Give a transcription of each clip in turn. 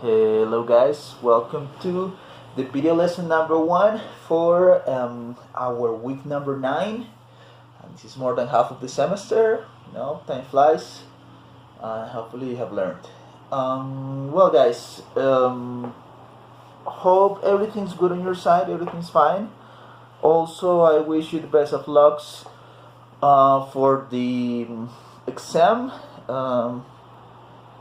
Hello guys, welcome to the video lesson number 1 for our week number 9. And this is more than half of the semester. Time flies. Hopefully you have learned. Well guys, hope everything's good on your side, everything's fine. Also, I wish you the best of lucks for the exam.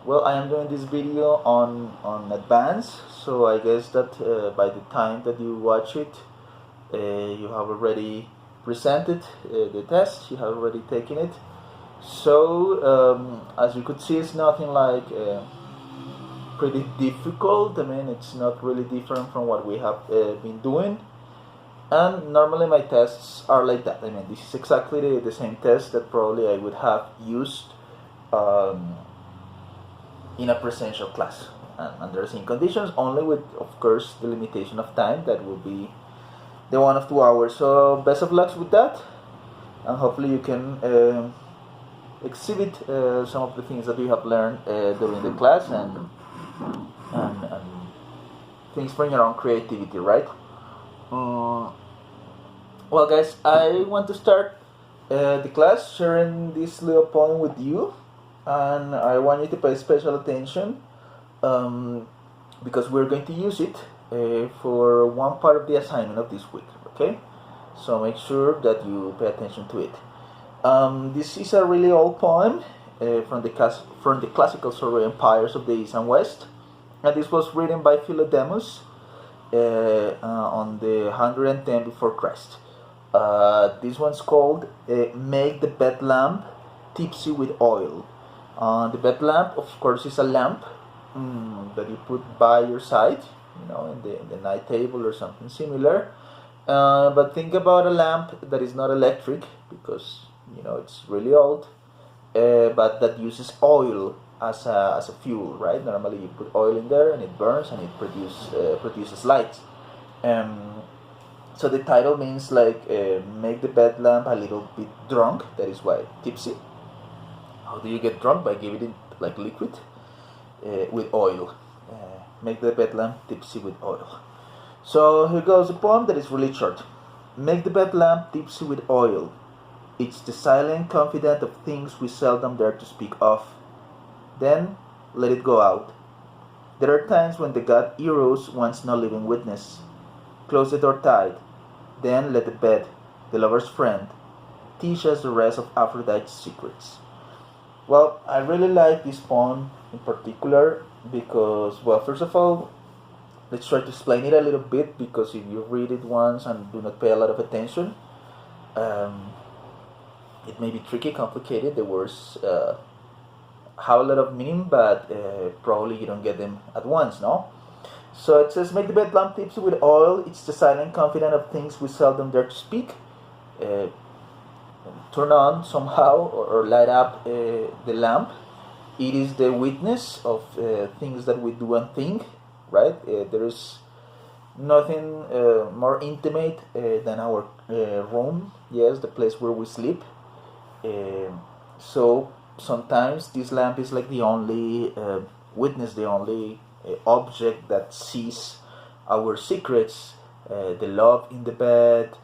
Well, I am doing this video on advance, so I guess that by the time that you watch it, you have already presented the test, you have already taken it. So, as you could see, it's nothing like pretty difficult. I mean, it's not really different from what we have been doing. And normally my tests are like that. I mean, this is exactly the same test that probably I would have used in a presential class under the same conditions, only with, of course, the limitation of time that will be the 1 of 2 hours. So best of luck with that, and hopefully you can exhibit some of the things that you have learned during the class and things from your own creativity, right? Well guys, I want to start the class sharing this little poem with you, and I want you to pay special attention because we're going to use it for one part of the assignment of this week, okay? So make sure that you pay attention to it. This is a really old poem from the classical empires of the East and West, and this was written by Philodemus on the 110 before Christ. This one's called Make the Bed Lamp Tipsy with Oil. The bed lamp, of course, is a lamp that you put by your side, in the night table or something similar. But think about a lamp that is not electric, because it's really old, but that uses oil as a fuel, right? Normally you put oil in there and it burns and it produces light. So the title means like make the bed lamp a little bit drunk. That is why tipsy. How do you get drunk? By giving it like liquid with oil. Make the bed lamp tipsy with oil. So here goes a poem that is really short. Make the bed lamp tipsy with oil. It's the silent confidant of things we seldom dare to speak of. Then let it go out. There are times when the god Eros wants no living witness. Close the door tight. Then let the bed, the lover's friend, teach us the rest of Aphrodite's secrets. Well, I really like this poem in particular because, well, first of all, let's try to explain it a little bit, because if you read it once and do not pay a lot of attention, it may be tricky, complicated. The words have a lot of meaning, but probably you don't get them at once, no? So it says, make the bed lamp tipsy with oil. It's the silent confidant of things we seldom dare to speak. Turn on somehow or light up the lamp. It is the witness of things that we do and think, right? There is nothing more intimate than our room, yes, the place where we sleep. So sometimes this lamp is like the only witness, the only object that sees our secrets, the love in the bed,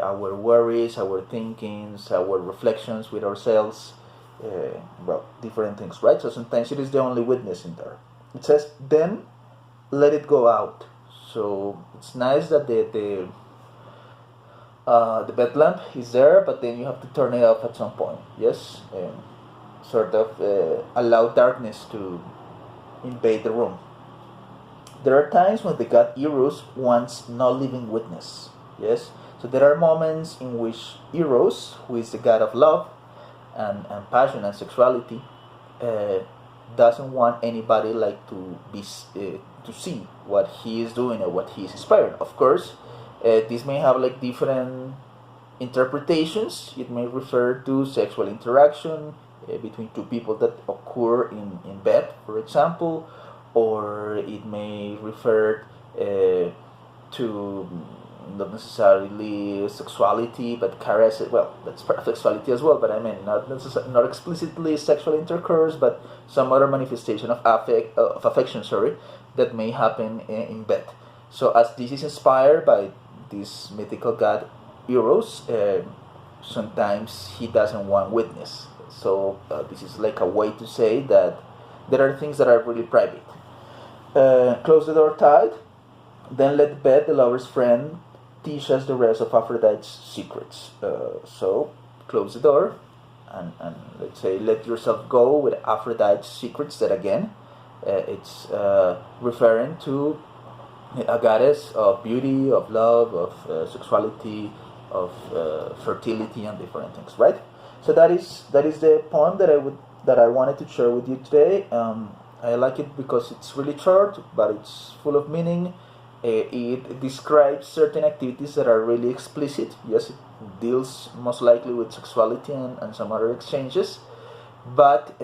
our worries, our thinkings, our reflections with ourselves, different things, right? So sometimes it is the only witness in there. It says, then let it go out. So it's nice that the bed lamp is there, but then you have to turn it off at some point, yes? Sort of allow darkness to invade the room. There are times when the god Eros wants no living witness, yes? So there are moments in which Eros, who is the god of love and passion and sexuality, doesn't want anybody like to see what he is doing or what he is inspiring. Of course, this may have like different interpretations. It may refer to sexual interaction between two people that occur in bed, for example, or it may refer to not necessarily sexuality, but caresses. Well, that's part of sexuality as well, but I mean not explicitly sexual intercourse, but some other manifestation of affection. Sorry, that may happen in bed. So as this is inspired by this mythical god Eros, sometimes he doesn't want witness. So this is like a way to say that there are things that are really private. Close the door tight. Then let bed, the lover's friend, teach us the rest of Aphrodite's secrets. So close the door and let's say let yourself go with Aphrodite's secrets. That again, it's referring to a goddess of beauty, of love, of sexuality, of fertility, and different things, right? So that is the poem that I wanted to share with you today. I like it because it's really short, but it's full of meaning. It describes certain activities that are really explicit. Yes, it deals most likely with sexuality and some other exchanges, but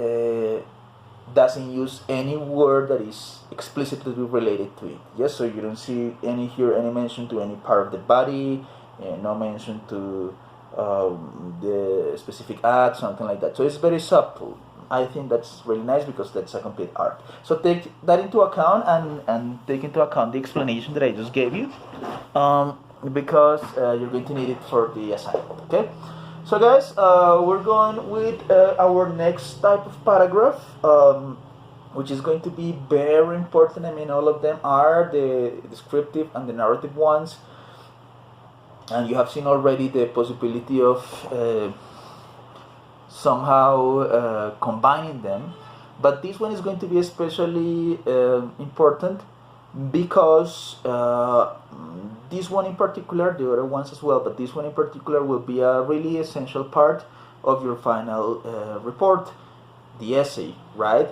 doesn't use any word that is explicitly related to it. Yes, so you don't see any mention to any part of the body, no mention to the specific act, something like that. So it's very subtle. I think that's really nice because that's a complete art. So take that into account and take into account the explanation that I just gave you, because you're going to need it for the assignment. Okay. So guys, we're going with our next type of paragraph, which is going to be very important. I mean, all of them are the descriptive and the narrative ones, and you have seen already the possibility of somehow combining them, but this one is going to be especially important because this one in particular, the other ones as well, but this one in particular will be a really essential part of your final report, the essay, right?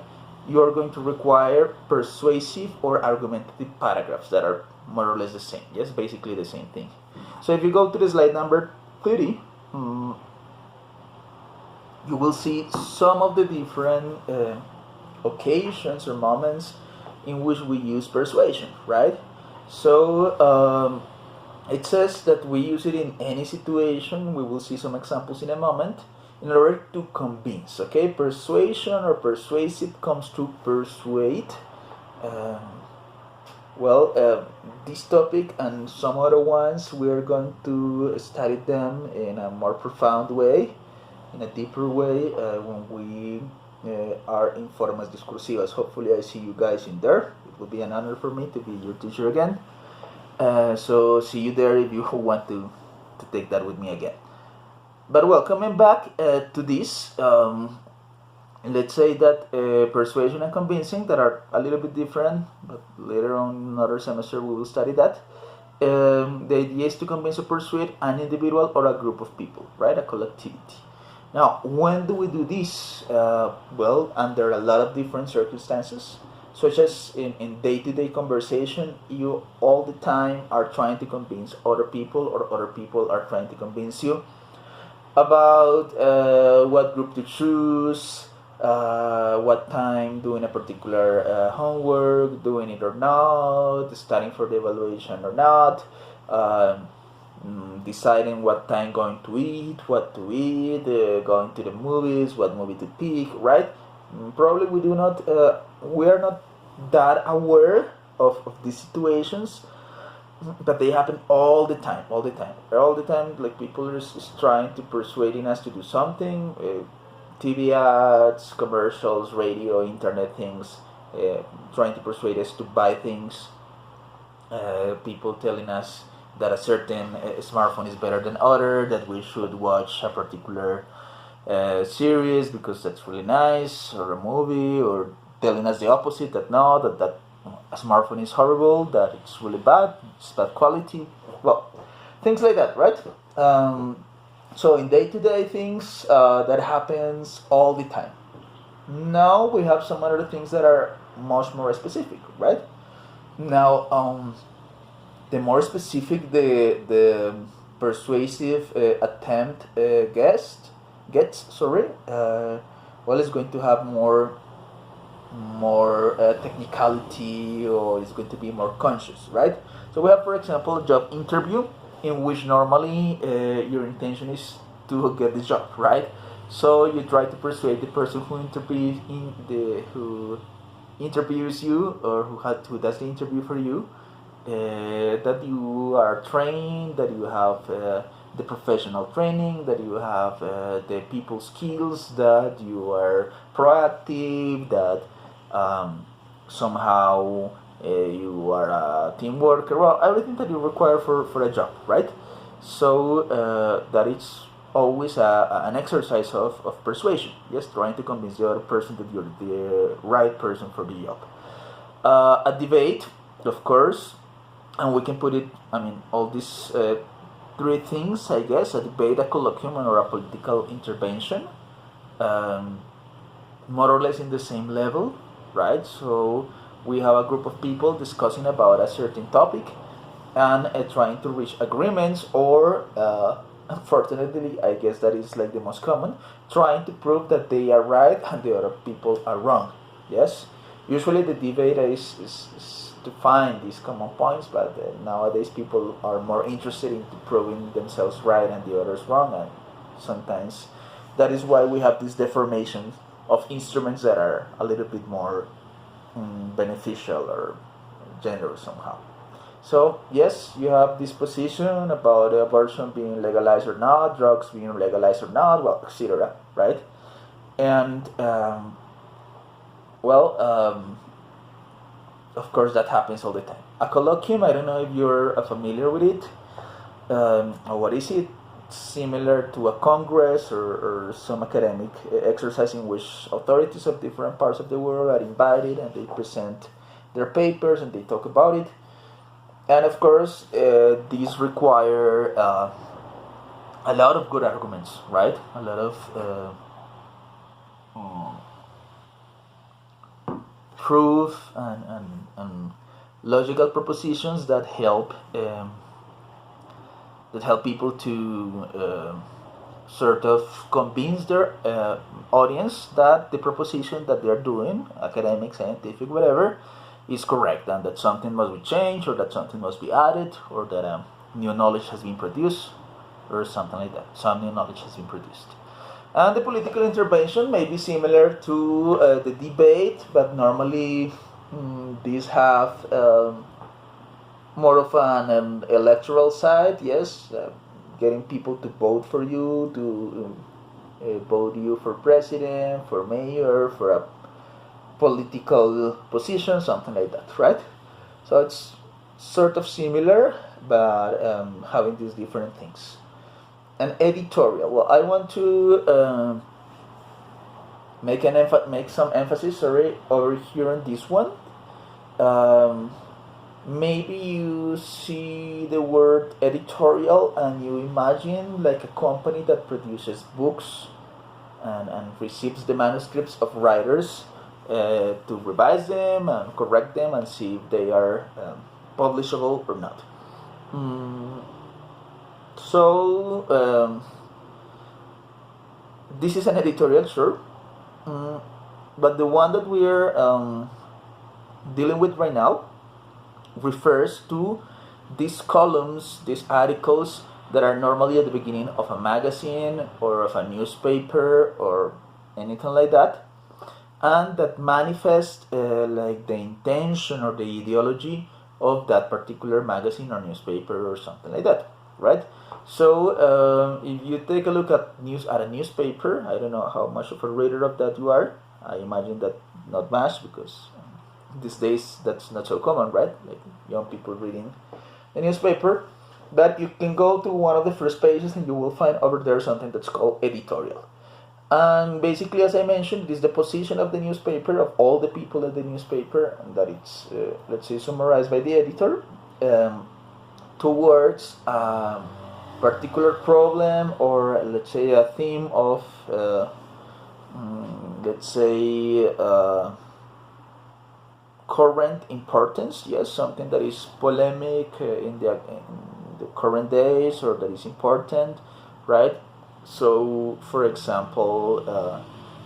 You are going to require persuasive or argumentative paragraphs that are more or less the same. Yes, basically the same thing. So if you go to the slide number 30, you will see some of the different occasions or moments in which we use persuasion, right? So it says that we use it in any situation. We will see some examples in a moment in order to convince. Okay, persuasion or persuasive comes to persuade. This topic and some other ones, we are going to study them in a more profound way, in a deeper way, when we are in formas discursivas. Hopefully I see you guys in there. It will be an honor for me to be your teacher again. So see you there if you want to take that with me again. But well, coming back to this, let's say that persuasion and convincing, that are a little bit different, but later on in another semester we will study that. The idea is to convince or persuade an individual or a group of people, right? A collectivity. Now, when do we do this? Well, under a lot of different circumstances, such as in day-to-day conversation, you all the time are trying to convince other people, or other people are trying to convince you about what group to choose, what time doing a particular homework, doing it or not, studying for the evaluation or not, deciding what time going to eat, what to eat, going to the movies, what movie to pick, right? Probably we are not that aware of these situations, but they happen all the time, like people are just trying to persuading us to do something, TV ads, commercials, radio, internet things, trying to persuade us to buy things, people telling us that a certain smartphone is better than other, that we should watch a particular series because that's really nice, or a movie, or telling us the opposite, that no, that a smartphone is horrible, that it's really bad, it's bad quality, well, things like that, right? So in day-to-day things, that happens all the time. Now we have some other things that are much more specific, right? Now, the more specific the persuasive attempt gets, well, it's going to have more technicality, or it's going to be more conscious, right? So we have, for example, a job interview. in which normally your intention is to get the job, right? So you try to persuade the person who interviews you, or who does the interview for you, that you are trained, that you have the professional training, that you have the people skills, that you are proactive, that somehow you are a team worker, well, everything that you require for a job, right? So that it's always an exercise of persuasion, yes, trying to convince the other person that you're the right person for the job. A debate, of course, and we can put it, I mean, all these three things, I guess: a debate, a colloquium, or a political intervention, more or less in the same level, right? So we have a group of people discussing about a certain topic and trying to reach agreements, or unfortunately, I guess that is like the most common, trying to prove that they are right and the other people are wrong. Yes, usually the debate is to find these common points, but nowadays people are more interested in proving themselves right and the others wrong, and sometimes that is why we have this deformation of instruments that are a little bit more beneficial or generous somehow. So yes, you have this position about abortion being legalized or not, drugs being legalized or not, well, etc. Right? And of course, that happens all the time. A colloquium, I don't know if you're familiar with it. Or what is it? Similar to a congress or some academic exercise in which authorities of different parts of the world are invited and they present their papers and they talk about it. And of course, these require a lot of good arguments, right? A lot of proof and logical propositions that help people to sort of convince their audience that the proposition that they're doing, academic, scientific, whatever, is correct, and that something must be changed, or that something must be added, or that new knowledge has been produced, or something like that. Some new knowledge has been produced. And the political intervention may be similar to the debate, but normally these have more of an electoral side, yes, getting people to vote for you, to vote you for president, for mayor, for a political position, something like that, right? So it's sort of similar, but having these different things. An editorial. Well, I want to make some emphasis. Sorry, over here on this one. Maybe you see the word editorial and you imagine like a company that produces books and receives the manuscripts of writers to revise them and correct them and see if they are publishable or not. So this is an editorial, sure, but the one that we are dealing with right now refers to these columns, these articles that are normally at the beginning of a magazine or of a newspaper or anything like that, and that manifest like the intention or the ideology of that particular magazine or newspaper or something like that, right? So if you take a look at a newspaper, I don't know how much of a reader of that you are. I imagine that not much, because these days that's not so common, right? Like young people reading the newspaper. But you can go to one of the first pages and you will find over there something that's called editorial. And basically, as I mentioned, it is the position of the newspaper, of all the people at the newspaper, and that it's, let's say, summarized by the editor towards a particular problem, or let's say a theme of, let's say, current importance. Yes, something that is polemic in the current days, or that is important, right? So, for example,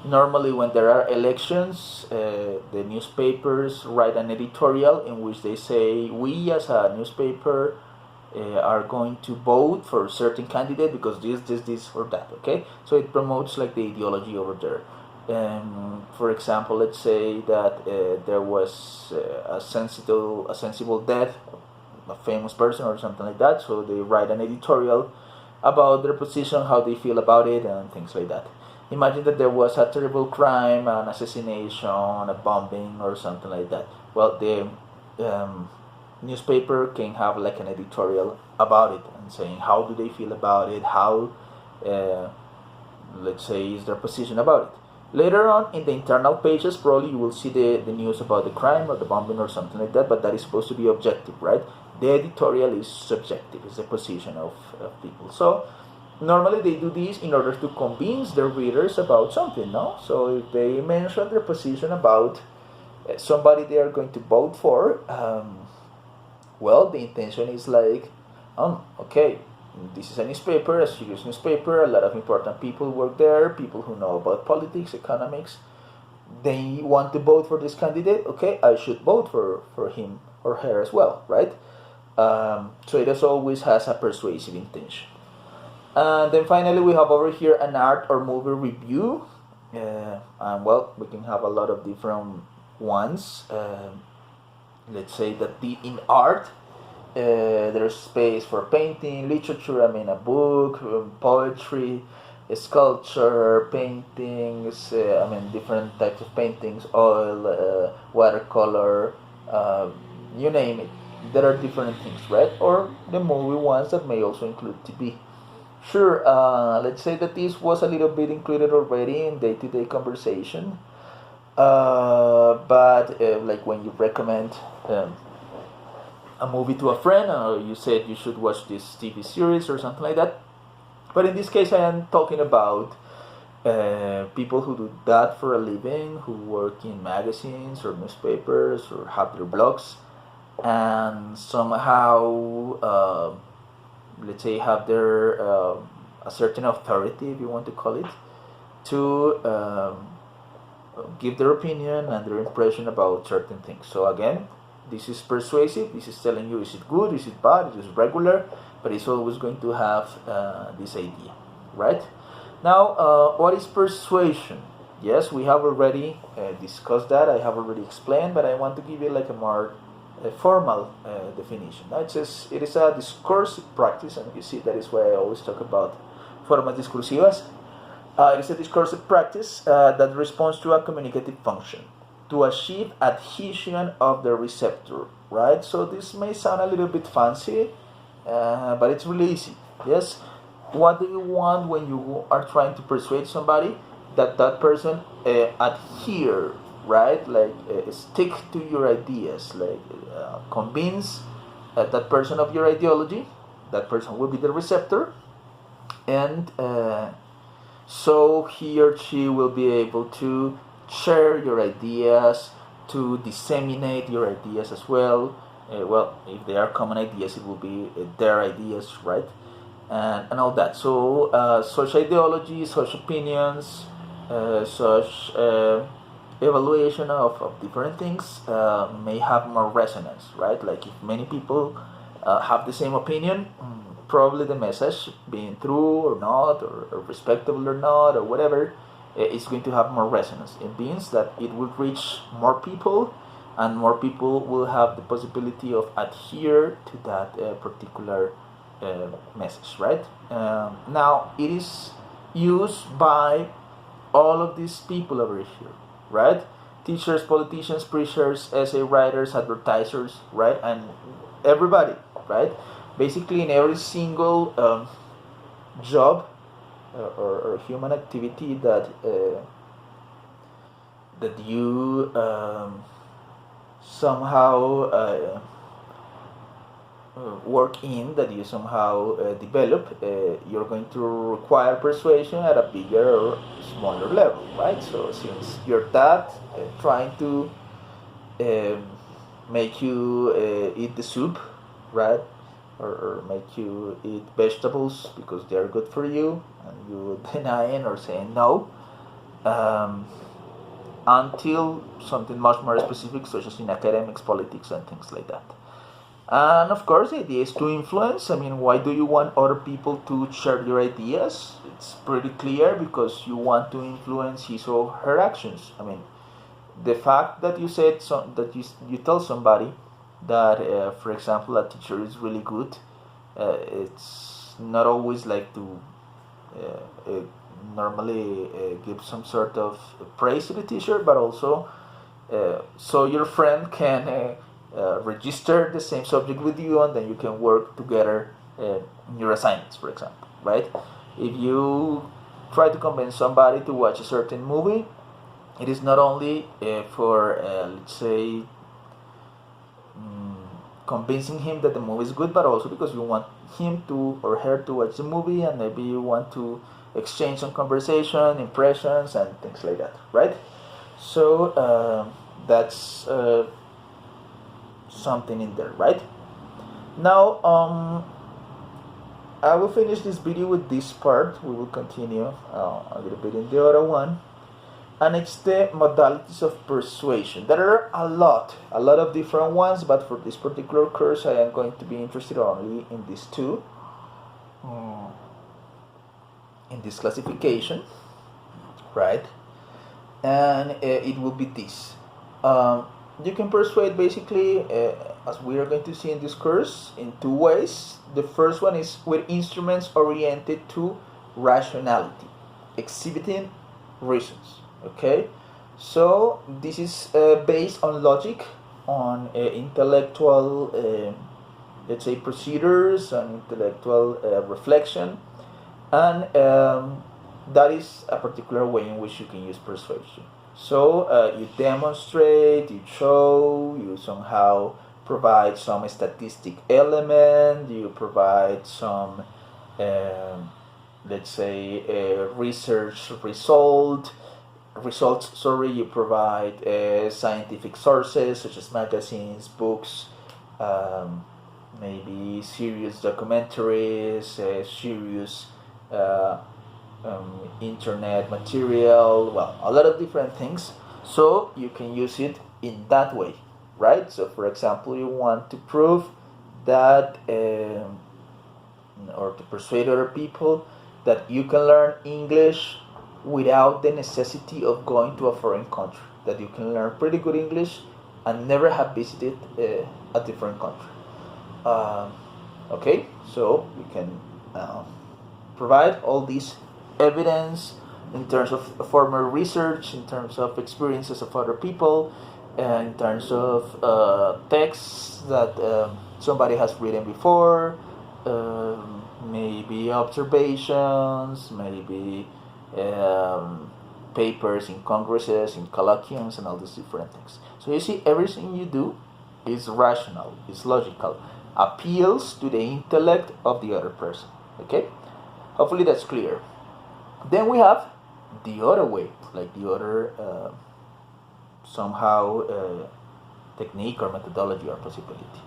normally when there are elections, the newspapers write an editorial in which they say, we as a newspaper are going to vote for a certain candidate because this, or that. Okay, so it promotes like the ideology over there. For example, let's say that there was a sensible death, a famous person or something like that. So they write an editorial about their position, how they feel about it, and things like that. Imagine that there was a terrible crime, an assassination, a bombing, or something like that. Well, the newspaper can have like an editorial about it and saying how do they feel about it, how, let's say, is their position about it. Later on in the internal pages, probably you will see the news about the crime or the bombing or something like that, but that is supposed to be objective, right? The editorial is subjective, it's the position of people. So normally they do this in order to convince their readers about something, no? So if they mention their position about somebody they are going to vote for, well, the intention is like, okay, this is a newspaper, a serious newspaper, a lot of important people work there, people who know about politics, economics. They want to vote for this candidate, okay, I should vote for him or her as well, right? So it always has a persuasive intention. And then finally we have over here an art or movie review. And well, we can have a lot of different ones. Let's say that in art, there's space for painting, literature, a book, poetry, sculpture, paintings, different types of paintings, oil, watercolor, you name it. There are different things, right? Or the movie ones that may also include TV. Sure, let's say that this was a little bit included already in day-to-day conversation. But like when you recommend a movie to a friend, or you said you should watch this TV series or something like that. But in this case, I am talking about people who do that for a living, who work in magazines or newspapers or have their blogs, and somehow, let's say, have their a certain authority, if you want to call it, to give their opinion and their impression about certain things. So again, this is persuasive. This is telling you, is it good, is it bad, is it regular, but it's always going to have this idea, right? Now, what is persuasion? Yes, we have already discussed that. I have already explained, but I want to give you like a more formal definition. Now, it is a discursive practice, and you see that is why I always talk about formas discursivas. It is a discursive practice that responds to a communicative function to achieve adhesion of the receptor, right? So this may sound a little bit fancy, but it's really easy. Yes, what do you want when you are trying to persuade somebody? That person adhere, right? Like stick to your ideas, like convince that person of your ideology. That person will be the receptor, and so he or she will be able to share your ideas, to disseminate your ideas as well. Well, if they are common ideas, it will be their ideas, right? And all that. So such ideologies, such opinions, such evaluation of different things may have more resonance, right? Like if many people have the same opinion, probably the message, being true or not, or respectable or not, or whatever, is going to have more resonance. It means that it will reach more people, and more people will have the possibility of adhere to that particular message, right? Now, it is used by all of these people over here, right? Teachers, politicians, preachers, essay writers, advertisers, right? And everybody, right? Basically, in every single job or human activity that you somehow work in, that you somehow develop, you're going to require persuasion at a bigger or smaller level, right? So since your dad trying to make you eat the soup, right? Or make you eat vegetables because they are good for you, and you denying or saying no, until something much more specific, such as in academics, politics, and things like that. And of course, the idea is to influence. I mean, why do you want other people to share your ideas? It's pretty clear, because you want to influence his or her actions. I mean, the fact that you said that you tell somebody that, for example, a teacher is really good, it's not always like to normally give some sort of praise to the teacher, but also so your friend can register the same subject with you, and then you can work together in your assignments, for example, right? If you try to convince somebody to watch a certain movie, it is not only for, let's say, convincing him that the movie is good, but also because you want him to or her to watch the movie, and maybe you want to exchange some conversation, impressions, and things like that, right? So that's something in there, right? Now, I will finish this video with this part. We will continue a little bit in the other one, and it's the modalities of persuasion. There are a lot of different ones, but for this particular course, I am going to be interested only in these two, in this classification, right? And it will be this. You can persuade basically, as we are going to see in this course, in two ways. The first one is with instruments oriented to rationality, exhibiting reasons. Okay, so this is based on logic, on intellectual, let's say, procedures, on intellectual reflection, and that is a particular way in which you can use persuasion. So you demonstrate, you show, you somehow provide some statistic element, you provide some, let's say, research results. Sorry, you provide scientific sources such as magazines, books, maybe serious documentaries, serious internet material, well, a lot of different things. So you can use it in that way, right? So for example, you want to prove that or to persuade other people that you can learn English without the necessity of going to a foreign country, that you can learn pretty good English and never have visited a different country. Okay, so you can provide all these evidence in terms of former research, in terms of experiences of other people, in terms of texts that somebody has written before, maybe observations, maybe papers in congresses, in colloquiums, and all these different things. So you see, everything you do is rational, is logical, appeals to the intellect of the other person. Okay? Hopefully that's clear. Then we have the other way, like the other somehow technique or methodology or possibility.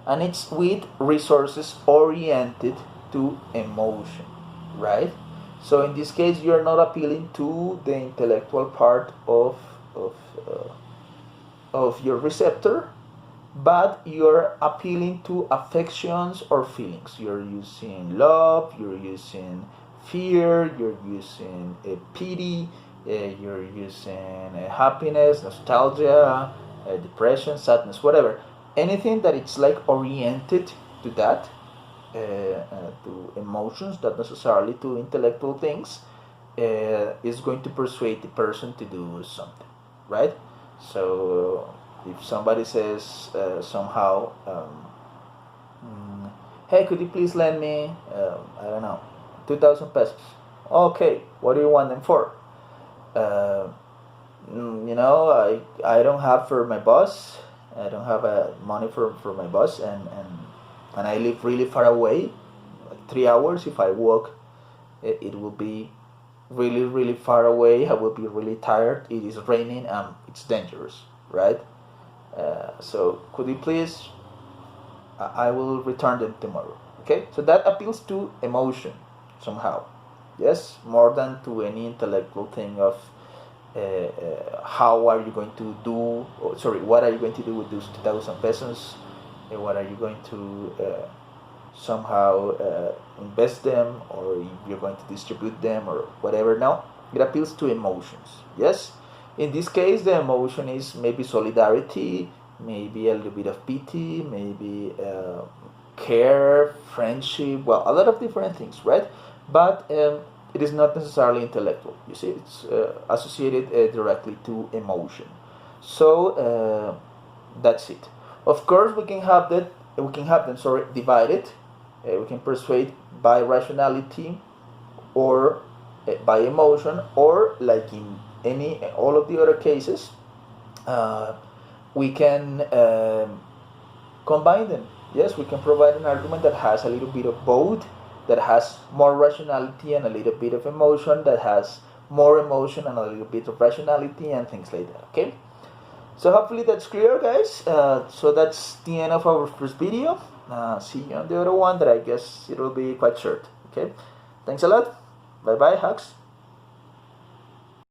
And it's with resources oriented to emotion, right? So in this case, you are not appealing to the intellectual part of your receptor, but you're appealing to affections or feelings. You're using love, you're using fear, you're using pity, you're using happiness, nostalgia, depression, sadness, whatever. Anything that it's like oriented to that, to emotions, not necessarily to intellectual things, is going to persuade the person to do something, right? So if somebody says somehow, hey, could you please lend me, I don't know, 2,000 pesos? Okay, what do you want them for? I don't have for my bus. I don't have money for my bus, and I live really far away, like 3 hours. If I walk, it will be really, really far away. I will be really tired. It is raining and it's dangerous, right? So could you please, I will return them tomorrow. Okay, so that appeals to emotion somehow, yes, more than to any intellectual thing of how are you going to do, what are you going to do with those 2,000 pesos, what are you going to somehow invest them, or if you're going to distribute them or whatever. No, it appeals to emotions. Yes, in this case the emotion is maybe solidarity, maybe a little bit of pity, maybe care, friendship, well, a lot of different things, right? But it is not necessarily intellectual. You see, it's associated directly to emotion. So that's it. Of course, we can have them divided. We can persuade by rationality, or by emotion, or like in all of the other cases, uh, we can combine them. Yes, we can provide an argument that has a little bit of both, that has more rationality and a little bit of emotion, that has more emotion and a little bit of rationality, and things like that. Okay, so hopefully that's clear, guys. So that's the end of our first video. See you on the other one, that I guess it will be quite short. Okay, thanks a lot. Bye bye, hugs.